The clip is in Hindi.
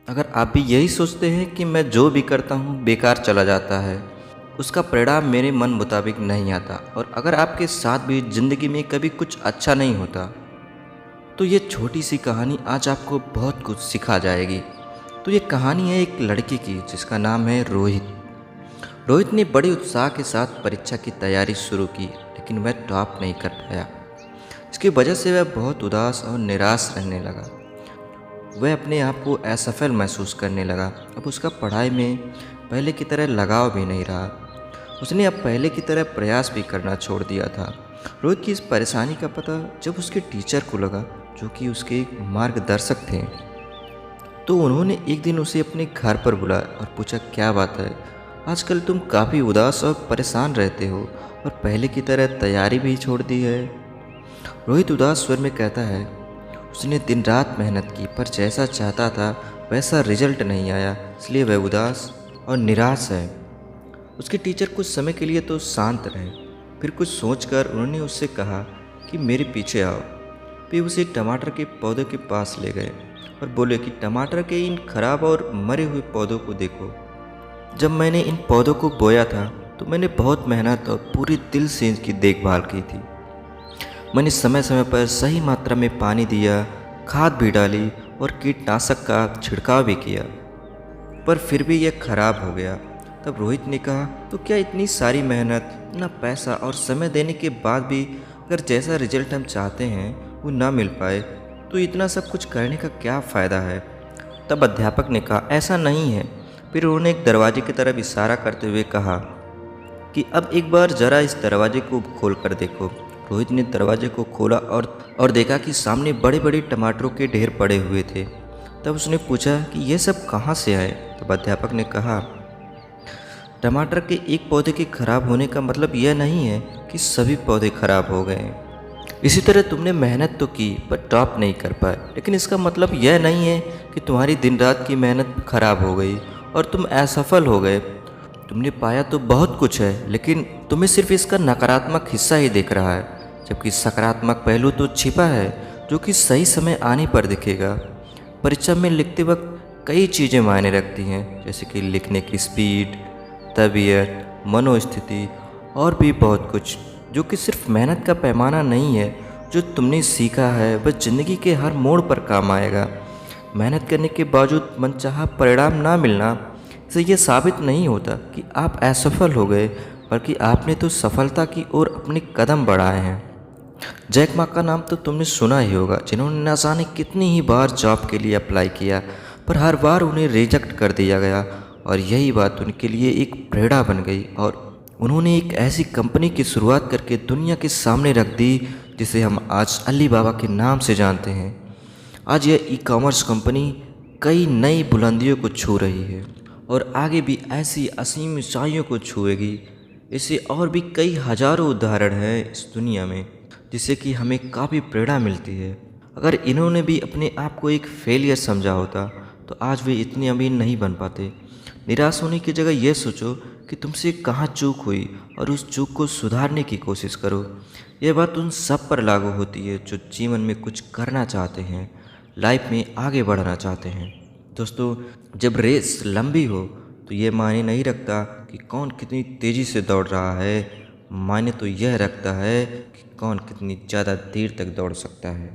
अगर आप भी यही सोचते हैं कि मैं जो भी करता हूँ बेकार चला जाता है, उसका परिणाम मेरे मन मुताबिक नहीं आता, और अगर आपके साथ भी ज़िंदगी में कभी कुछ अच्छा नहीं होता, तो ये छोटी सी कहानी आज आपको बहुत कुछ सिखा जाएगी। तो ये कहानी है एक लड़के की जिसका नाम है रोहित। रोहित ने बड़े उत्साह के साथ परीक्षा की तैयारी शुरू की, लेकिन वह टॉप नहीं कर पाया। इसकी वजह से वह बहुत उदास और निराश रहने लगा। वह अपने आप को असफल महसूस करने लगा। अब उसका पढ़ाई में पहले की तरह लगाव भी नहीं रहा। उसने अब पहले की तरह प्रयास भी करना छोड़ दिया था। रोहित की इस परेशानी का पता जब उसके टीचर को लगा, जो कि उसके एक मार्गदर्शक थे, तो उन्होंने एक दिन उसे अपने घर पर बुलाया और पूछा, क्या बात है, आजकल तुम काफ़ी उदास और परेशान रहते हो और पहले की तरह तैयारी भी छोड़ दी है। रोहित उदास स्वर में कहता है, उसने दिन रात मेहनत की पर जैसा चाहता था वैसा रिजल्ट नहीं आया, इसलिए वह उदास और निराश है। उसके टीचर कुछ समय के लिए तो शांत रहे, फिर कुछ सोचकर उन्होंने उससे कहा कि मेरे पीछे आओ। वे उसे टमाटर के पौधे के पास ले गए और बोले कि टमाटर के इन खराब और मरे हुए पौधों को देखो। जब मैंने इन पौधों को बोया था तो मैंने बहुत मेहनत और पूरे दिल से इनकी देखभाल की थी। मैंने समय समय पर सही मात्रा में पानी दिया, खाद भी डाली और कीटनाशक का छिड़काव भी किया, पर फिर भी यह खराब हो गया। तब रोहित ने कहा, तो क्या इतनी सारी मेहनत, इतना पैसा और समय देने के बाद भी अगर जैसा रिजल्ट हम चाहते हैं वो ना मिल पाए, तो इतना सब कुछ करने का क्या फ़ायदा है। तब अध्यापक ने कहा, ऐसा नहीं है। फिर उन्होंने एक दरवाजे की तरफ इशारा करते हुए कहा कि अब एक बार ज़रा इस दरवाजे को खोल कर देखो। रोहित ने दरवाजे को खोला और देखा कि सामने बड़े बड़े टमाटरों के ढेर पड़े हुए थे। तब उसने पूछा कि ये सब कहाँ से आए। तब अध्यापक ने कहा, टमाटर के एक पौधे के खराब होने का मतलब यह नहीं है कि सभी पौधे खराब हो गए। इसी तरह तुमने मेहनत तो की पर टॉप नहीं कर पाए, लेकिन इसका मतलब यह नहीं है कि तुम्हारी दिन रात की मेहनत खराब हो गई और तुम असफल हो गए। तुमने पाया तो बहुत कुछ है, लेकिन तुम्हें सिर्फ इसका नकारात्मक हिस्सा ही दिख रहा है, जबकि सकारात्मक पहलू तो छिपा है जो कि सही समय आने पर दिखेगा। परीक्षा में लिखते वक्त कई चीज़ें मायने रखती हैं, जैसे कि लिखने की स्पीड, तबीयत, मनोस्थिति और भी बहुत कुछ, जो कि सिर्फ मेहनत का पैमाना नहीं है। जो तुमने सीखा है वह ज़िंदगी के हर मोड़ पर काम आएगा। मेहनत करने के बावजूद मनचाहा परिणाम ना मिलना से यह साबित नहीं होता कि आप असफल हो गए, बल्कि आपने तो सफलता की ओर अपने कदम बढ़ाए हैं। जैक मा का नाम तो तुमने सुना ही होगा, जिन्होंने न जाने कितनी ही बार जॉब के लिए अप्लाई किया, पर हर बार उन्हें रिजेक्ट कर दिया गया, और यही बात उनके लिए एक प्रेरणा बन गई और उन्होंने एक ऐसी कंपनी की शुरुआत करके दुनिया के सामने रख दी जिसे हम आज अलीबाबा के नाम से जानते हैं। आज यह ई कॉमर्स कंपनी कई नई बुलंदियों को छू रही है और आगे भी ऐसी असीम ऊंचाइयों को छुएगी। ऐसे और भी कई हजारों उदाहरण हैं इस दुनिया में, जिससे कि हमें काफ़ी प्रेरणा मिलती है। अगर इन्होंने भी अपने आप को एक फेलियर समझा होता तो आज वे इतने अमीर नहीं बन पाते। निराश होने की जगह यह सोचो कि तुमसे कहाँ चूक हुई और उस चूक को सुधारने की कोशिश करो। यह बात उन सब पर लागू होती है जो जीवन में कुछ करना चाहते हैं, लाइफ में आगे बढ़ना चाहते हैं। दोस्तों, जब रेस लंबी हो तो ये मायने नहीं रखता कि कौन कितनी तेज़ी से दौड़ रहा है, मायने तो यह रखता है कि कौन कितनी ज़्यादा देर तक दौड़ सकता है।